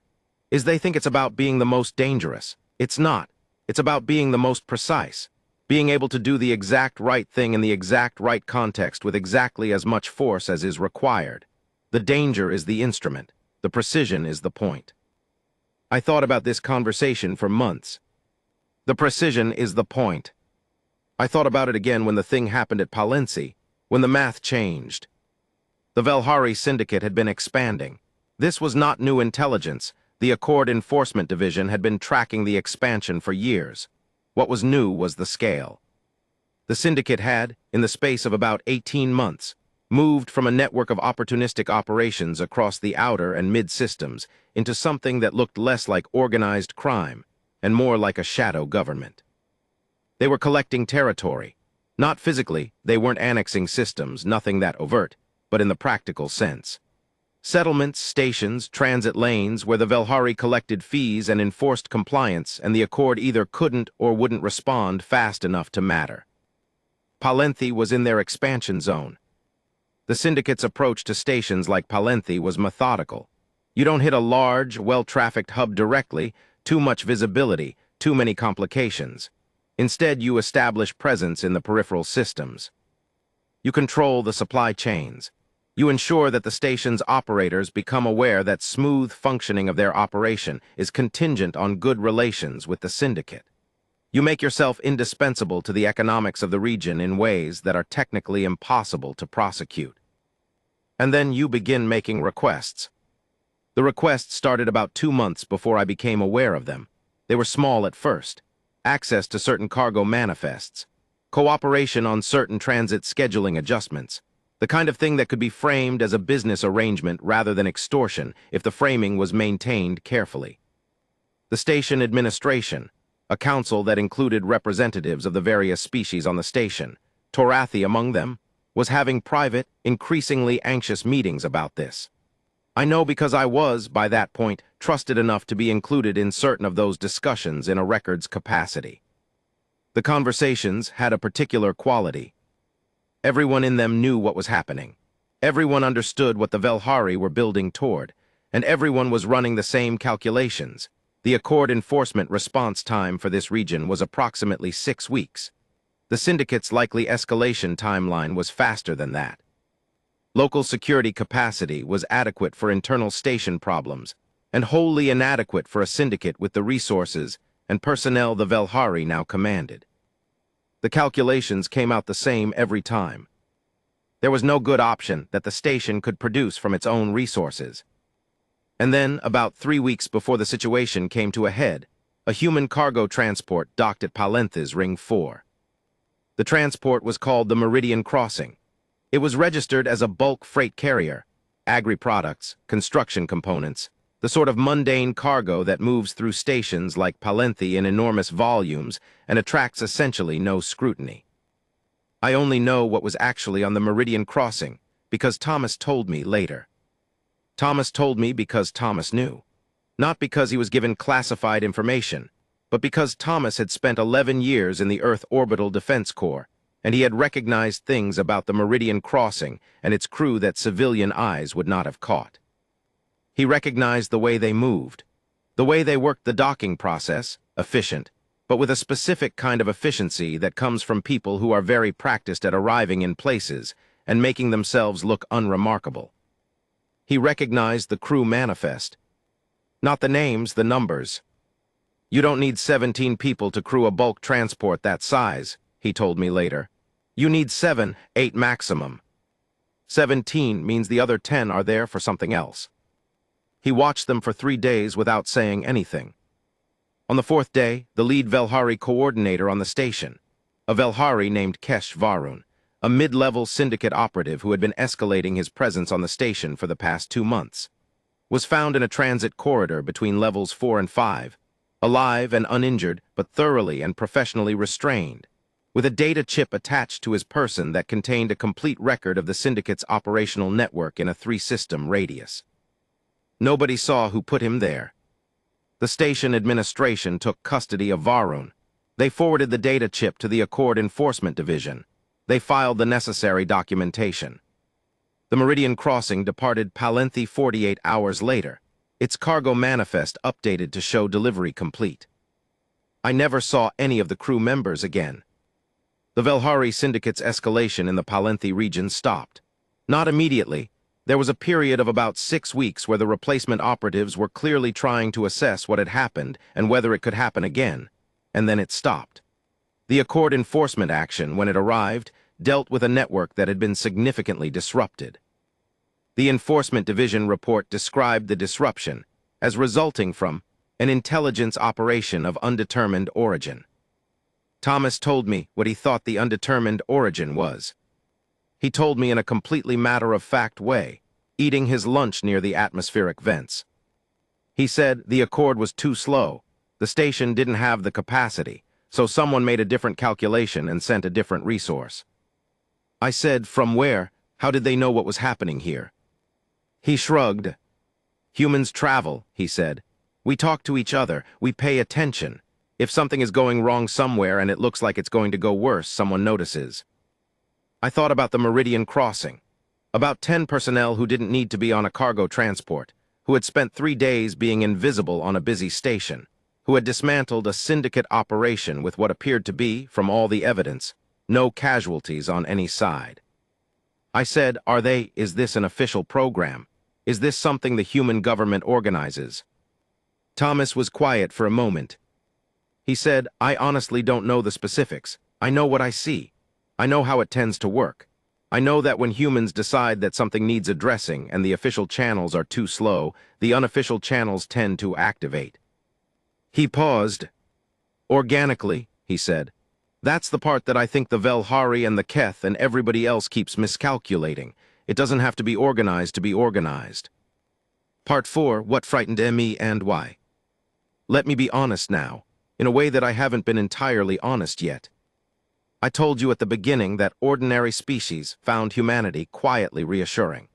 is they think it's about being the most dangerous. It's not. It's about being the most precise, being able to do the exact right thing in the exact right context with exactly as much force as is required. The danger is the instrument. The precision is the point. I thought about this conversation for months. The precision is the point. I thought about it again when the thing happened at Palensi, when the math changed. The Velhari Syndicate had been expanding. This was not new intelligence. The Accord Enforcement Division had been tracking the expansion for years. What was new was the scale. The Syndicate had, in the space of about 18 months, moved from a network of opportunistic operations across the outer and mid-systems into something that looked less like organized crime and more like a shadow government. They were collecting territory. Not physically, they weren't annexing systems, nothing that overt, but in the practical sense. Settlements, stations, transit lanes where the Velhari collected fees and enforced compliance, and the Accord either couldn't or wouldn't respond fast enough to matter. Palenthi was in their expansion zone. The Syndicate's approach to stations like Palenthi was methodical. You don't hit a large, well-trafficked hub directly, too much visibility, too many complications. Instead, you establish presence in the peripheral systems. You control the supply chains. You ensure that the station's operators become aware that smooth functioning of their operation is contingent on good relations with the Syndicate. You make yourself indispensable to the economics of the region in ways that are technically impossible to prosecute. And then you begin making requests. The requests started about 2 months before I became aware of them. They were small at first. Access to certain cargo manifests. Cooperation on certain transit scheduling adjustments. The kind of thing that could be framed as a business arrangement rather than extortion if the framing was maintained carefully. The station administration, a council that included representatives of the various species on the station, Torathi among them, was having private, increasingly anxious meetings about this. I know because I was, by that point, trusted enough to be included in certain of those discussions in a records capacity. The conversations had a particular quality. Everyone in them knew what was happening. Everyone understood what the Velhari were building toward, and everyone was running the same calculations. The Accord enforcement response time for this region was approximately 6 weeks. The Syndicate's likely escalation timeline was faster than that. Local security capacity was adequate for internal station problems, and wholly inadequate for a Syndicate with the resources and personnel the Velhari now commanded. The calculations came out the same every time. There was no good option that the station could produce from its own resources. And then, about 3 weeks before the situation came to a head, a human cargo transport docked at Palenthi's Ring 4. The transport was called the Meridian Crossing. It was registered as a bulk freight carrier, agri-products, construction components, the sort of mundane cargo that moves through stations like Palenthi in enormous volumes and attracts essentially no scrutiny. I only know what was actually on the Meridian Crossing because Thomas told me later. Thomas told me because Thomas knew. Not because he was given classified information, but because Thomas had spent 11 years in the Earth Orbital Defense Corps, and he had recognized things about the Meridian Crossing and its crew that civilian eyes would not have caught. He recognized the way they moved, the way they worked the docking process, efficient, but with a specific kind of efficiency that comes from people who are very practiced at arriving in places and making themselves look unremarkable. He recognized the crew manifest. Not the names, the numbers. You don't need 17 people to crew a bulk transport that size, he told me later. You need 7, 8 maximum. 17 means the other 10 are there for something else. He watched them for 3 days without saying anything. On the 4th day, the lead Velhari coordinator on the station, a Velhari named Kesh Varun, a mid-level syndicate operative who had been escalating his presence on the station for the past 2 months, was found in a transit corridor between levels 4 and 5, alive and uninjured, but thoroughly and professionally restrained, with a data chip attached to his person that contained a complete record of the syndicate's operational network in a 3-system radius. Nobody saw who put him there. The station administration took custody of Varun. They forwarded the data chip to the Accord Enforcement Division. They filed the necessary documentation. The Meridian Crossing departed Palenthi 48 hours later, its cargo manifest updated to show delivery complete. I never saw any of the crew members again. The Velhari Syndicate's escalation in the Palenthi region stopped. Not immediately. There was a period of about 6 weeks where the replacement operatives were clearly trying to assess what had happened and whether it could happen again, and then it stopped. The Accord enforcement action, when it arrived, dealt with a network that had been significantly disrupted. The Enforcement Division report described the disruption as resulting from an intelligence operation of undetermined origin. Thomas told me what he thought the undetermined origin was. He told me in a completely matter-of-fact way, eating his lunch near the atmospheric vents. He said the Accord was too slow. The station didn't have the capacity, so someone made a different calculation and sent a different resource. I said, from where? How did they know what was happening here? He shrugged. Humans travel, he said. We talk to each other, we pay attention. If something is going wrong somewhere and it looks like it's going to go worse, someone notices. I thought about the Meridian Crossing. About 10 personnel who didn't need to be on a cargo transport, who had spent 3 days being invisible on a busy station, who had dismantled a syndicate operation with what appeared to be, from all the evidence, no casualties on any side. I said, is this an official program? Is this something the human government organizes? Thomas was quiet for a moment. He said, I honestly don't know the specifics. I know what I see. I know how it tends to work. I know that when humans decide that something needs addressing and the official channels are too slow, the unofficial channels tend to activate. He paused. Organically, he said. That's the part that I think the Velhari and the Keth and everybody else keeps miscalculating. It doesn't have to be organized to be organized. Part 4, what frightened me and why? Let me be honest now, in a way that I haven't been entirely honest yet. I told you at the beginning that ordinary species found humanity quietly reassuring.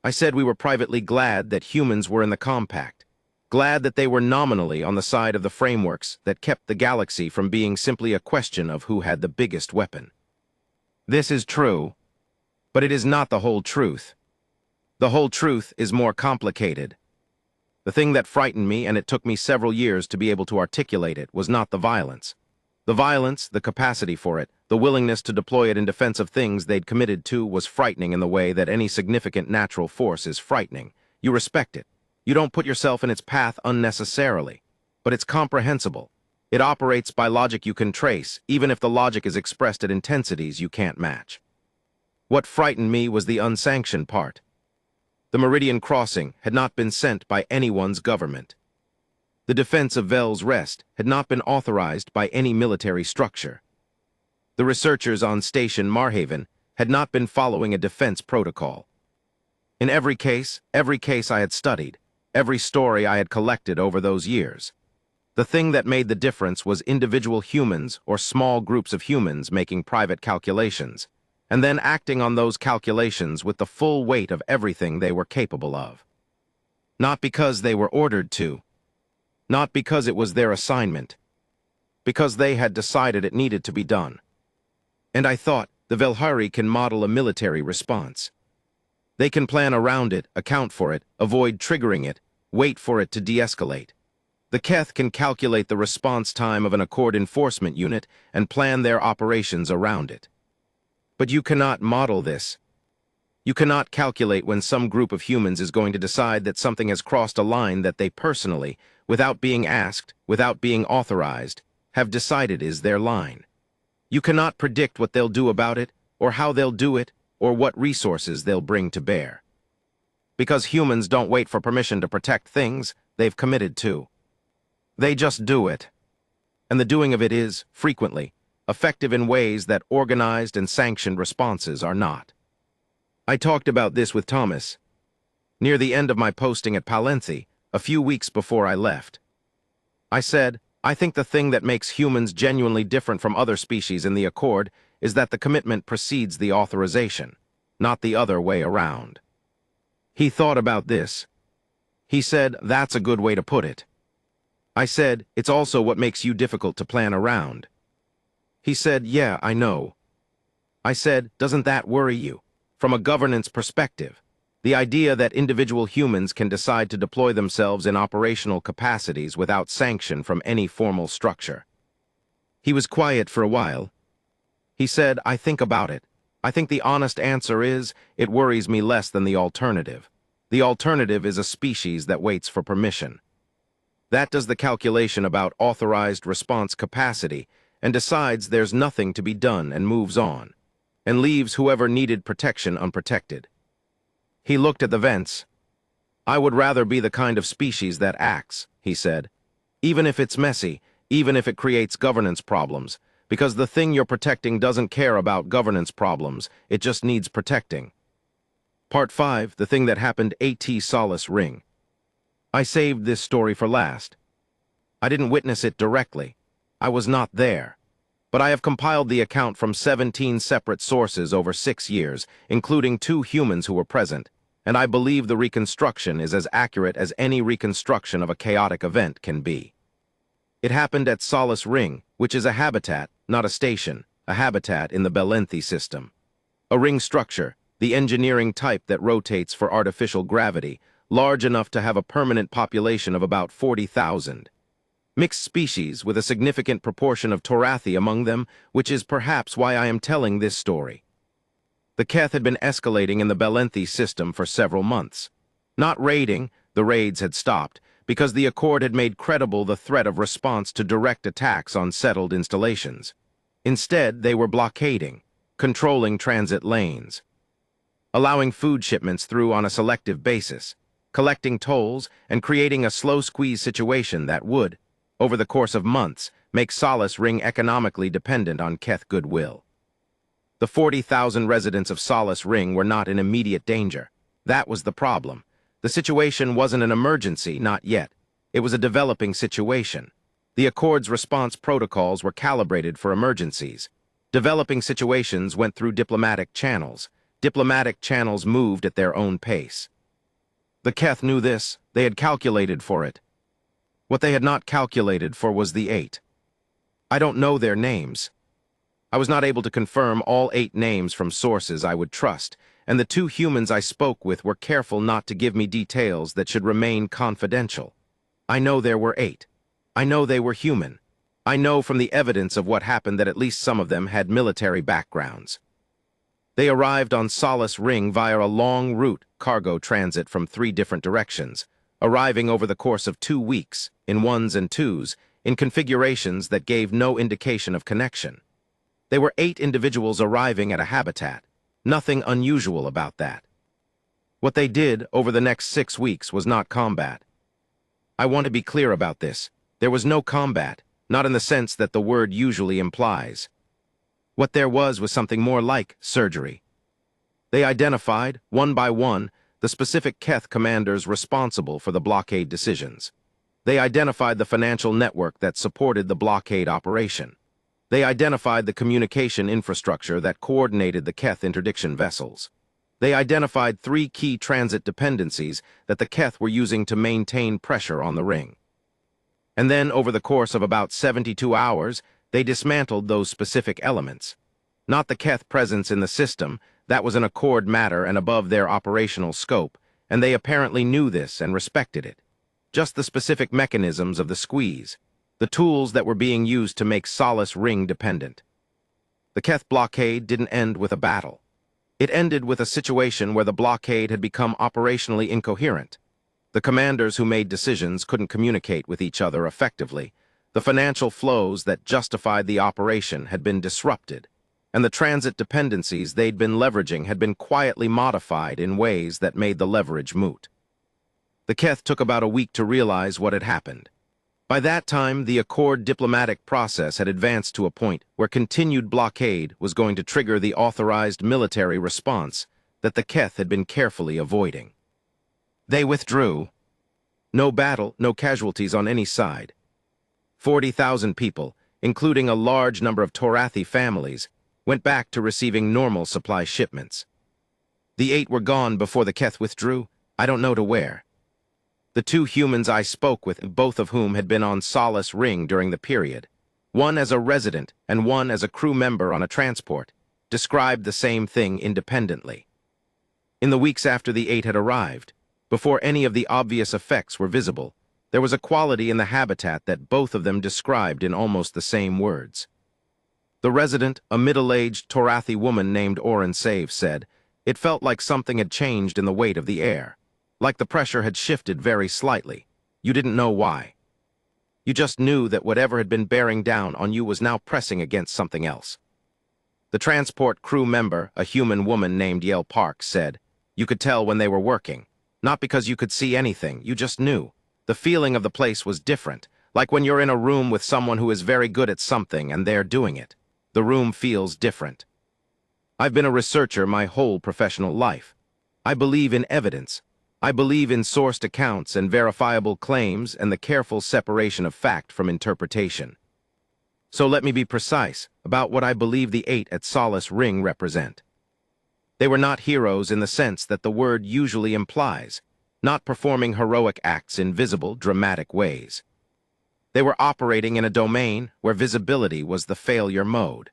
I said we were privately glad that humans were in the compact, glad that they were nominally on the side of the frameworks that kept the galaxy from being simply a question of who had the biggest weapon. This is true, but it is not the whole truth. The whole truth is more complicated. The thing that frightened me, and it took me several years to be able to articulate it, was not the violence. The violence, the capacity for it, the willingness to deploy it in defense of things they'd committed to was frightening in the way that any significant natural force is frightening. You respect it. You don't put yourself in its path unnecessarily. But it's comprehensible. It operates by logic you can trace, even if the logic is expressed at intensities you can't match. What frightened me was the unsanctioned part. The Meridian Crossing had not been sent by anyone's government. The defense of Vel's Rest had not been authorized by any military structure. The researchers on Station Marhaven had not been following a defense protocol. In every case I had studied, every story I had collected over those years, the thing that made the difference was individual humans or small groups of humans making private calculations, and then acting on those calculations with the full weight of everything they were capable of. Not because they were ordered to, not because it was their assignment, because they had decided it needed to be done. And I thought, the Velhari can model a military response. They can plan around it, account for it, avoid triggering it, wait for it to de-escalate. The Keth can calculate the response time of an Accord enforcement unit and plan their operations around it. But you cannot model this. You cannot calculate when some group of humans is going to decide that something has crossed a line that they personally, without being asked, without being authorized, have decided is their line. You cannot predict what they'll do about it, or how they'll do it, or what resources they'll bring to bear. Because humans don't wait for permission to protect things they've committed to. They just do it. And the doing of it is, frequently, effective in ways that organized and sanctioned responses are not. I talked about this with Thomas, near the end of my posting at Palenthi, a few weeks before I left. I said, I think the thing that makes humans genuinely different from other species in the Accord is that the commitment precedes the authorization, not the other way around. He thought about this. He said, that's a good way to put it. I said, it's also what makes you difficult to plan around. He said, yeah, I know. I said, doesn't that worry you? from a governance perspective. The idea that individual humans can decide to deploy themselves in operational capacities without sanction from any formal structure. He was quiet for a while. He said, "I think about it. I think the honest answer is, it worries me less than the alternative. The alternative is a species that waits for permission. That does the calculation about authorized response capacity and decides there's nothing to be done and moves on, and leaves whoever needed protection unprotected." He looked at the vents. "I would rather be the kind of species that acts," he said. "Even if it's messy, even if it creates governance problems, because the thing you're protecting doesn't care about governance problems, it just needs protecting." Part 5, the thing that happened at Solace Ring. I saved this story for last. I didn't witness it directly. I was not there. But I have compiled the account from 17 separate sources over 6 years, including 2 humans who were present, and I believe the reconstruction is as accurate as any reconstruction of a chaotic event can be. It happened at Solace Ring, which is a habitat, not a station, a habitat in the Belenthi system. A ring structure, the engineering type that rotates for artificial gravity, large enough to have a permanent population of about 40,000. Mixed species with a significant proportion of Torathi among them, which is perhaps why I am telling this story. The Keth had been escalating in the Belenthi system for several months. Not raiding, the raids had stopped, because the Accord had made credible the threat of response to direct attacks on settled installations. Instead, they were blockading, controlling transit lanes, allowing food shipments through on a selective basis, collecting tolls, and creating a slow-squeeze situation that would, over the course of months, make Solace Ring economically dependent on Keth goodwill. The 40,000 residents of Solace Ring were not in immediate danger. That was the problem. The situation wasn't an emergency, not yet. It was a developing situation. The Accord's response protocols were calibrated for emergencies. Developing situations went through diplomatic channels. Diplomatic channels moved at their own pace. The Keth knew this. They had calculated for it. What they had not calculated for was the 8. I don't know their names. I was not able to confirm all 8 names from sources I would trust, and the 2 humans I spoke with were careful not to give me details that should remain confidential. I know there were 8. I know they were human. I know from the evidence of what happened that at least some of them had military backgrounds. They arrived on Solace Ring via a long route cargo transit from 3 different directions, arriving over the course of 2 weeks, in 1s and 2s, in configurations that gave no indication of connection. They were 8 individuals arriving at a habitat. Nothing unusual about that. What they did over the next 6 weeks was not combat. I want to be clear about this. There was no combat, not in the sense that the word usually implies. What there was something more like surgery. They identified, one by one, the specific Keth commanders responsible for the blockade decisions. They identified the financial network that supported the blockade operation. They identified the communication infrastructure that coordinated the Keth interdiction vessels. They identified 3 key transit dependencies that the Keth were using to maintain pressure on the ring. And then, over the course of about 72 hours, they dismantled those specific elements. Not the Keth presence in the system, that was an Accord matter and above their operational scope, and they apparently knew this and respected it. Just the specific mechanisms of the squeeze, the tools that were being used to make Solace Ring dependent. The Keth blockade didn't end with a battle. It ended with a situation where the blockade had become operationally incoherent. The commanders who made decisions couldn't communicate with each other effectively. The financial flows that justified the operation had been disrupted, and the transit dependencies they'd been leveraging had been quietly modified in ways that made the leverage moot. The Keth took about a week to realize what had happened. By that time, the Accord diplomatic process had advanced to a point where continued blockade was going to trigger the authorized military response that the Keth had been carefully avoiding. They withdrew. No battle, no casualties on any side. 40,000 people, including a large number of Torathi families, went back to receiving normal supply shipments. The 8 were gone before the Keth withdrew, I don't know to where. The 2 humans I spoke with, both of whom had been on Solace Ring during the period, one as a resident and one as a crew member on a transport, described the same thing independently. In the weeks after the 8 had arrived, before any of the obvious effects were visible, there was a quality in the habitat that both of them described in almost the same words. The resident, a middle-aged Torathi woman named Oren Save, said, "It felt like something had changed in the weight of the air, like the pressure had shifted very slightly. You didn't know why. You just knew that whatever had been bearing down on you was now pressing against something else." The transport crew member, a human woman named Yale Park, said, "You could tell when they were working. Not because you could see anything, you just knew. The feeling of the place was different, like when you're in a room with someone who is very good at something and they're doing it. The room feels different." I've been a researcher my whole professional life. I believe in evidence. I believe in sourced accounts and verifiable claims and the careful separation of fact from interpretation. So let me be precise about what I believe the 8 at Solace Ring represent. They were not heroes in the sense that the word usually implies, not performing heroic acts in visible, dramatic ways. They were operating in a domain where visibility was the failure mode.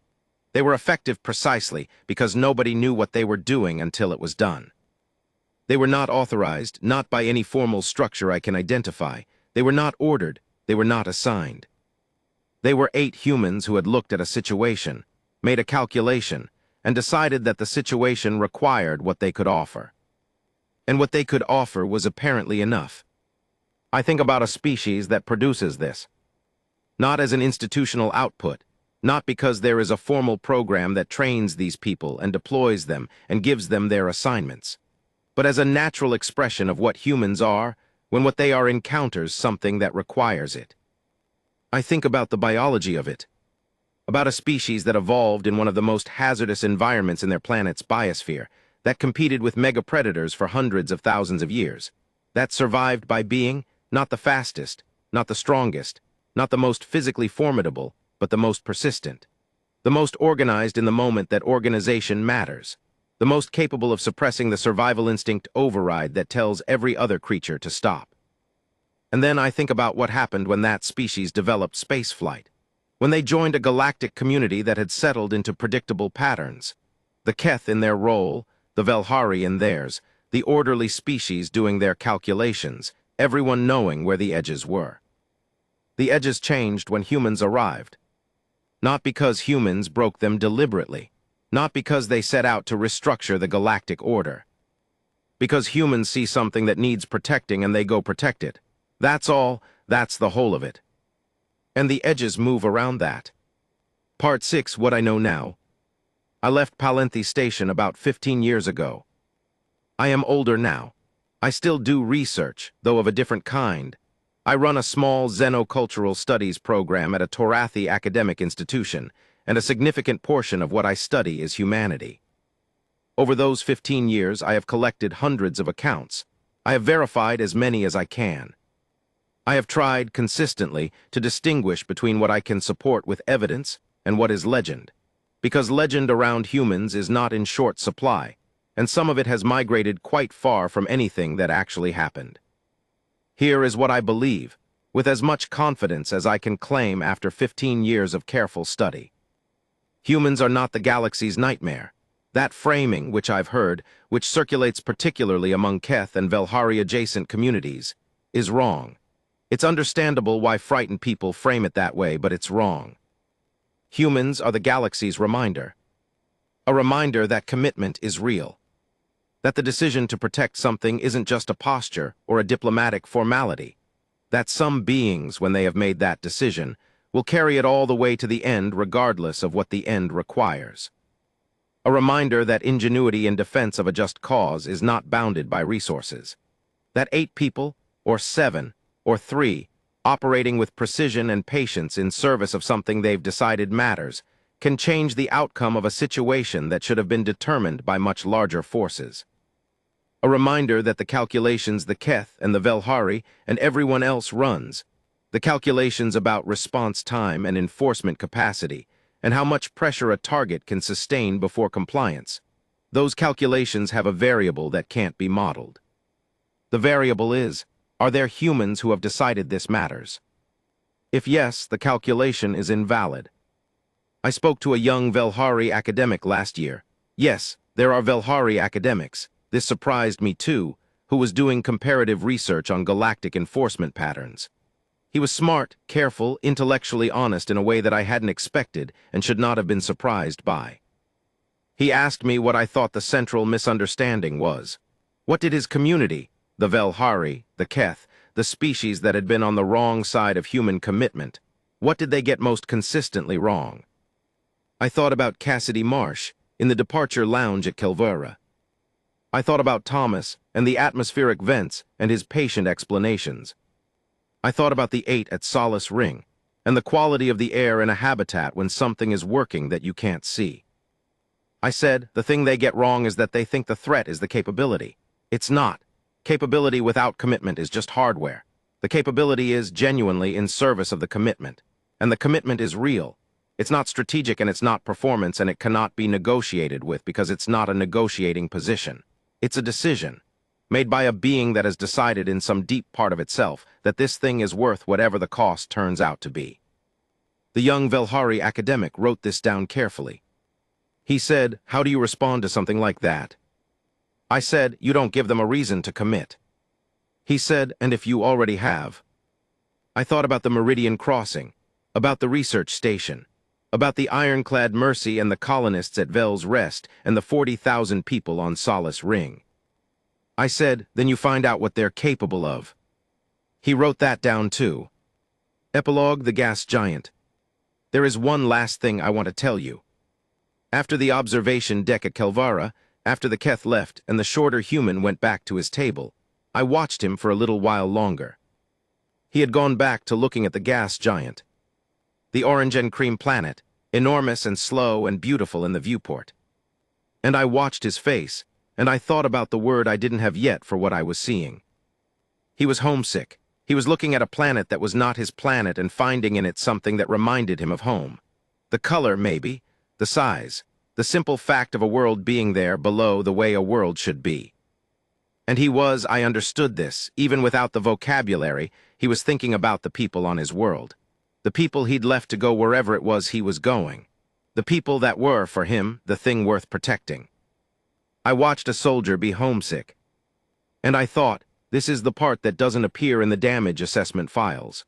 They were effective precisely because nobody knew what they were doing until it was done. They were not authorized, not by any formal structure I can identify. They were not ordered. They were not assigned. They were 8 humans who had looked at a situation, made a calculation, and decided that the situation required what they could offer. And what they could offer was apparently enough. I think about a species that produces this. Not as an institutional output, not because there is a formal program that trains these people and deploys them and gives them their assignments, but as a natural expression of what humans are when what they are encounters something that requires it. I think about the biology of it, about a species that evolved in one of the most hazardous environments in their planet's biosphere, that competed with megapredators for hundreds of thousands of years, that survived by being not the fastest, not the strongest, not the most physically formidable, but the most persistent, the most organized in the moment that organization matters, the most capable of suppressing the survival instinct override that tells every other creature to stop. And then I think about what happened when that species developed spaceflight, when they joined a galactic community that had settled into predictable patterns, the Keth in their role, the Velhari in theirs, the orderly species doing their calculations, everyone knowing where the edges were. The edges changed when humans arrived. Not because humans broke them deliberately, not because they set out to restructure the galactic order. Because humans see something that needs protecting and they go protect it. That's all, that's the whole of it. And the edges move around that. Part 6, What I Know Now. I left Palenthi Station about 15 years ago. I am older now. I still do research, though of a different kind. I run a small xenocultural studies program at a Torathi academic institution, and a significant portion of what I study is humanity. Over those 15 years, I have collected hundreds of accounts. I have verified as many as I can. I have tried consistently to distinguish between what I can support with evidence and what is legend, because legend around humans is not in short supply, and some of it has migrated quite far from anything that actually happened. Here is what I believe, with as much confidence as I can claim after 15 years of careful study. Humans are not the galaxy's nightmare. That framing, which I've heard, which circulates particularly among Keth and Velhari-adjacent communities, is wrong. It's understandable why frightened people frame it that way, but it's wrong. Humans are the galaxy's reminder. A reminder that commitment is real. That the decision to protect something isn't just a posture or a diplomatic formality. That some beings, when they have made that decision, will carry it all the way to the end regardless of what the end requires. A reminder that ingenuity in defense of a just cause is not bounded by resources. That 8 people, or 7, or 3, operating with precision and patience in service of something they've decided matters, can change the outcome of a situation that should have been determined by much larger forces. A reminder that the calculations the Keth and the Velhari and everyone else runs, the calculations about response time and enforcement capacity, and how much pressure a target can sustain before compliance, those calculations have a variable that can't be modeled. The variable is, are there humans who have decided this matters? If yes, the calculation is invalid. I spoke to a young Velhari academic last year. Yes, there are Velhari academics. this surprised me too, who was doing comparative research on galactic enforcement patterns. He was smart, careful, intellectually honest in a way that I hadn't expected and should not have been surprised by. He asked me what I thought the central misunderstanding was. What did his community, the Velhari, the Keth, the species that had been on the wrong side of human commitment, what did they get most consistently wrong? I thought about Cassidy Marsh in the departure lounge at Kelvera. I thought about Thomas and the atmospheric vents and his patient explanations. I thought about the 8 at Solace Ring and the quality of the air in a habitat when something is working that you can't see. I said, the thing they get wrong is that they think the threat is the capability. It's not. Capability without commitment is just hardware. The capability is genuinely in service of the commitment. And the commitment is real. It's not strategic and it's not performance and it cannot be negotiated with because it's not a negotiating position. It's a decision, made by a being that has decided in some deep part of itself that this thing is worth whatever the cost turns out to be. The young Velhari academic wrote this down carefully. He said, how do you respond to something like that? I said, you don't give them a reason to commit. He said, and if you already have? I thought about the Meridian Crossing, about the research station, about the ironclad Mercy and the colonists at Vel's Rest and the 40,000 people on Solace Ring. I said, then you find out what they're capable of. He wrote that down too. Epilogue, the gas giant. There is one last thing I want to tell you. After the observation deck at Kelvara, after the Keth left and the shorter human went back to his table, I watched him for a little while longer. He had gone back to looking at the gas giant. The orange and cream planet, enormous and slow and beautiful in the viewport. And I watched his face, and I thought about the word I didn't have yet for what I was seeing. He was homesick. He was looking at a planet that was not his planet and finding in it something that reminded him of home. The color, maybe. The size, the simple fact of a world being there below the way a world should be. And he was, I understood this, even without the vocabulary, he was thinking about the people on his world. The people he'd left to go wherever it was he was going. The people that were, for him, the thing worth protecting. I watched a soldier be homesick. And I thought, this is the part that doesn't appear in the damage assessment files.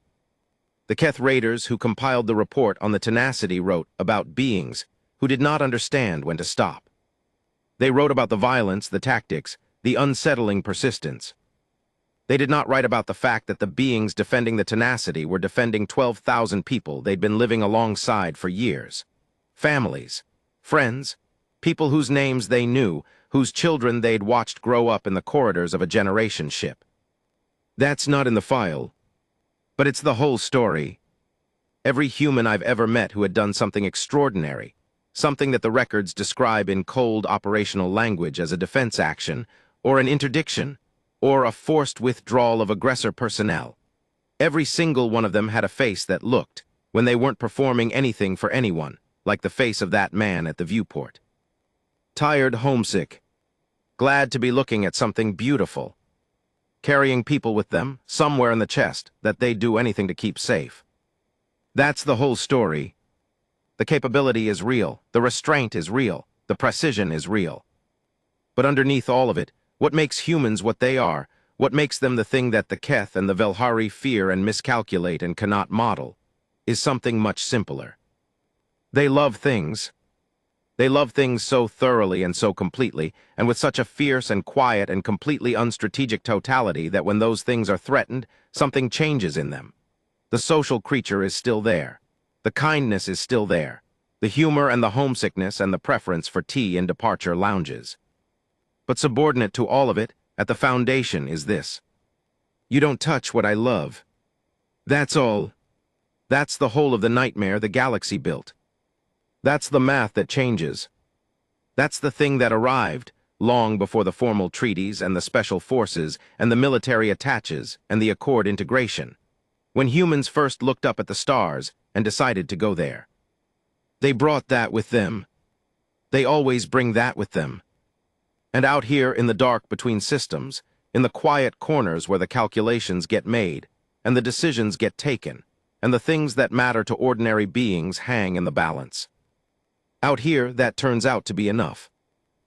The Keth Raiders who compiled the report on the tenacity wrote about beings who did not understand when to stop. They wrote about the violence, the tactics, the unsettling persistence. They did not write about the fact that the beings defending the tenacity were defending 12,000 people they'd been living alongside for years. Families, friends, people whose names they knew, whose children they'd watched grow up in the corridors of a generation ship. That's not in the file, but it's the whole story. Every human I've ever met who had done something extraordinary, something that the records describe in cold operational language as a defense action, or an interdiction, or a forced withdrawal of aggressor personnel. Every single one of them had a face that looked, when they weren't performing anything for anyone, like the face of that man at the viewport. Tired, homesick, glad to be looking at something beautiful, carrying people with them, somewhere in the chest, that they'd do anything to keep safe. That's the whole story. The capability is real, the restraint is real, the precision is real. But underneath all of it, what makes humans what they are, what makes them the thing that the Keth and the Velhari fear and miscalculate and cannot model, is something much simpler. They love things. They love things so thoroughly and so completely, and with such a fierce and quiet and completely unstrategic totality that when those things are threatened, something changes in them. The social creature is still there. The kindness is still there, the humor and the homesickness and the preference for tea in departure lounges. But subordinate to all of it, at the foundation, is this. You don't touch what I love. That's all. That's the whole of the nightmare the galaxy built. That's the math that changes. That's the thing that arrived, long before the formal treaties and the special forces and the military attaches and the Accord integration, when humans first looked up at the stars and decided to go there. They brought that with them. They always bring that with them. And out here in the dark between systems, in the quiet corners where the calculations get made, and the decisions get taken, and the things that matter to ordinary beings hang in the balance. Out here, that turns out to be enough.